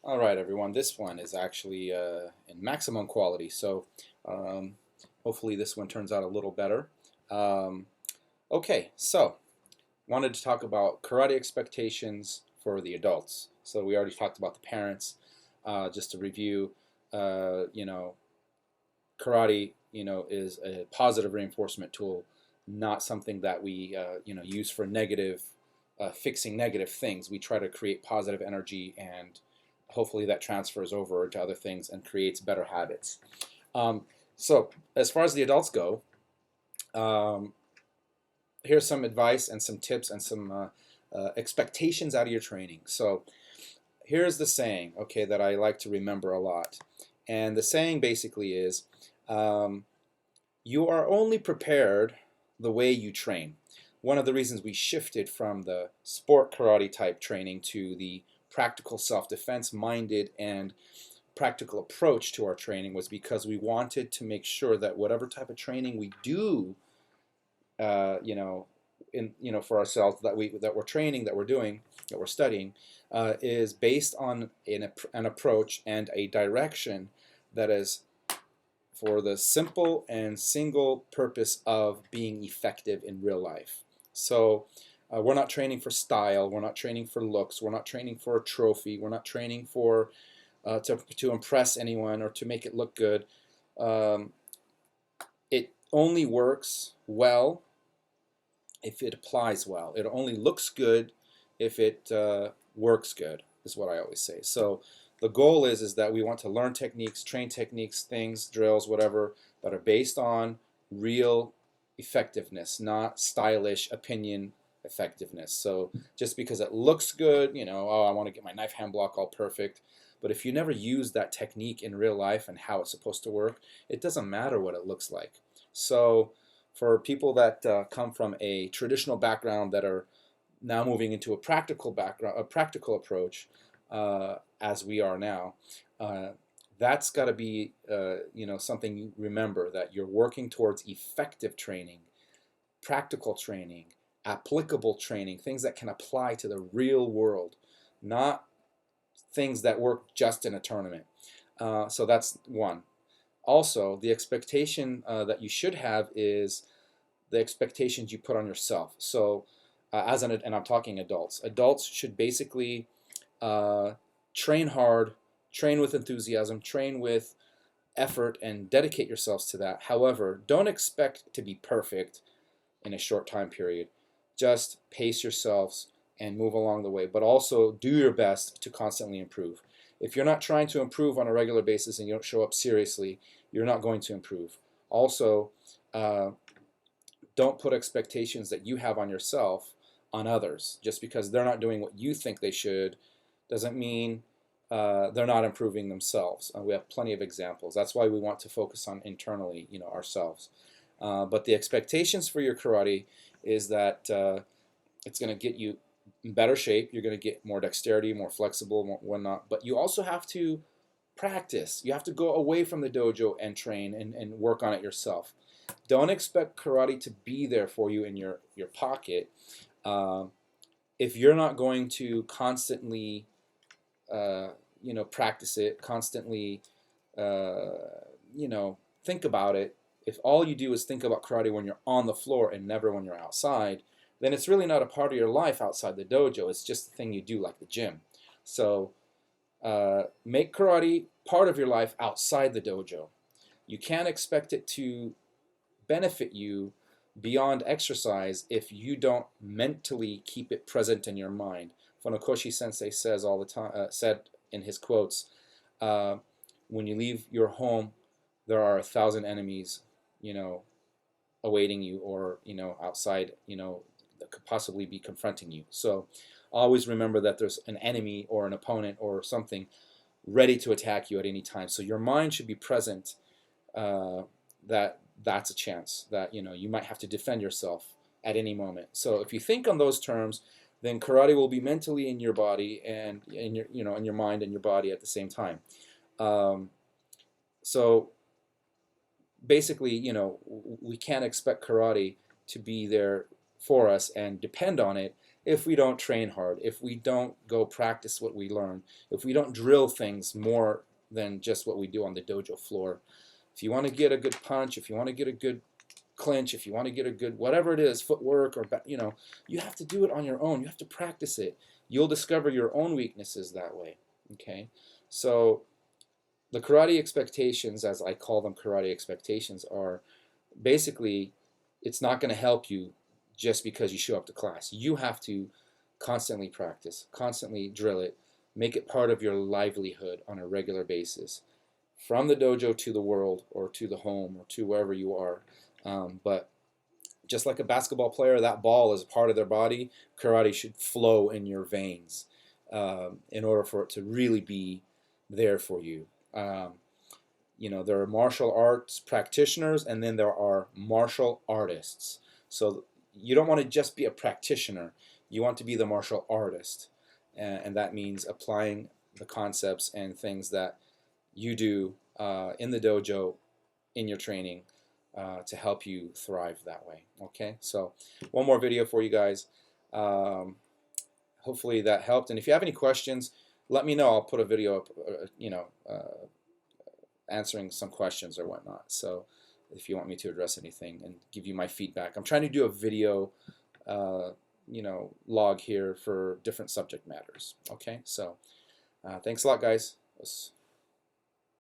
All right, everyone. This one is actually in maximum quality, so um, hopefully this one turns out a little better. Um, okay, so wanted to talk about karate expectations for the adults. So we already talked about the parents. Just to review, you know, karate, is a positive reinforcement tool, not something that we, use for negative, fixing negative things. We try to create positive energy, and hopefully that transfers over to other things and creates better habits. Um, so as far as the adults go, um, here's some advice and some tips and some expectations out of your training. So here's the saying, okay, that I like to remember a lot. And the saying basically is, um, you are only prepared the way you train. One of the reasons we shifted from the sport karate type training to the practical self-defense minded and practical approach to our training was because we wanted to make sure that whatever type of training we do, uh, you know, for ourselves, that we're training, that we're doing, that we're studying, is based on an approach and a direction that is for the simple and single purpose of being effective in real life. So we're not training for style, we're not training for looks, we're not training for a trophy, we're not training for to impress anyone or to make it look good. Um, it only works well if it applies well. It only looks good if it works good, is what I always say. So the goal is that we want to learn techniques, train techniques, things, drills, whatever, that are based on real effectiveness, not stylish opinion effectiveness. So just because it looks good, oh, I want to get my knife hand block all perfect. But if you never use that technique in real life and how it's supposed to work, it doesn't matter what it looks like. So for people that come from a traditional background that are now moving into a practical background, a practical approach, as we are now, uh, that's got to be something you remember, that you're working towards effective training, practical training, applicable training, things that can apply to the real world, not things that work just in a tournament. So that's one. Also, the expectation that you should have is the expectations you put on yourself. So, and I'm talking adults. Adults should basically uh, train hard, train with enthusiasm, train with effort, and dedicate yourselves to that. However, don't expect to be perfect in a short time period. Just pace yourselves and move along the way, but also do your best to constantly improve. If you're not trying to improve on a regular basis and you don't show up seriously, you're not going to improve. Also, uh, don't put expectations that you have on yourself on others. Just because they're not doing what you think they should doesn't mean they're not improving themselves. We have plenty of examples. That's why we want to focus on internally, ourselves. But the expectations for your karate is that it's going to get you in better shape. You're going to get more dexterity, more flexible, more whatnot. But you also have to practice. You have to go away from the dojo and train and work on it yourself. Don't expect karate to be there for you in your pocket um, if you're not going to constantly, practice it, constantly, think about it. If all you do is think about karate when you're on the floor and never when you're outside, then it's really not a part of your life outside the dojo. It's just a thing you do like the gym. So make karate part of your life outside the dojo. You can't expect it to benefit you beyond exercise if you don't mentally keep it present in your mind. Funakoshi Sensei says all the time, said in his quotes, uh, when you leave your home, there are 1,000 enemies, you know, awaiting you, or outside, that could possibly be confronting you. So always remember that there's an enemy or an opponent or something ready to attack you at any time. So your mind should be present, that that's a chance that you might have to defend yourself at any moment. So if you think on those terms, then karate will be mentally in your body and in your in your mind and your body at the same time. Um, so basically, we can't expect karate to be there for us and depend on it if we don't train hard, if we don't go practice what we learn, if we don't drill things more than just what we do on the dojo floor. If you want to get a good punch, if you want to get a good clinch, if you want to get a good whatever it is, footwork or you have to do it on your own. You have to practice it. You'll discover your own weaknesses that way. Okay, so the karate expectations, as I call them, karate expectations, are basically it's not going to help you just because you show up to class. You have to constantly practice, constantly drill it, make it part of your livelihood on a regular basis, from the dojo to the world or to the home or to wherever you are. But just like a basketball player, that ball is a part of their body. Karate should flow in your veins in order for it to really be there for you. There are martial arts practitioners, and then there are martial artists. So you don't want to just be a practitioner. You want to be the martial artist. And that means applying the concepts and things that you do in the dojo, in your training, to help you thrive that way. Okay, so one more video for you guys. Hopefully that helped. And if you have any questions, let me know. I'll put a video up, answering some questions or whatnot. So if you want me to address anything and give you my feedback. I'm trying to do a video log here for different subject matters. Okay, so thanks a lot, guys.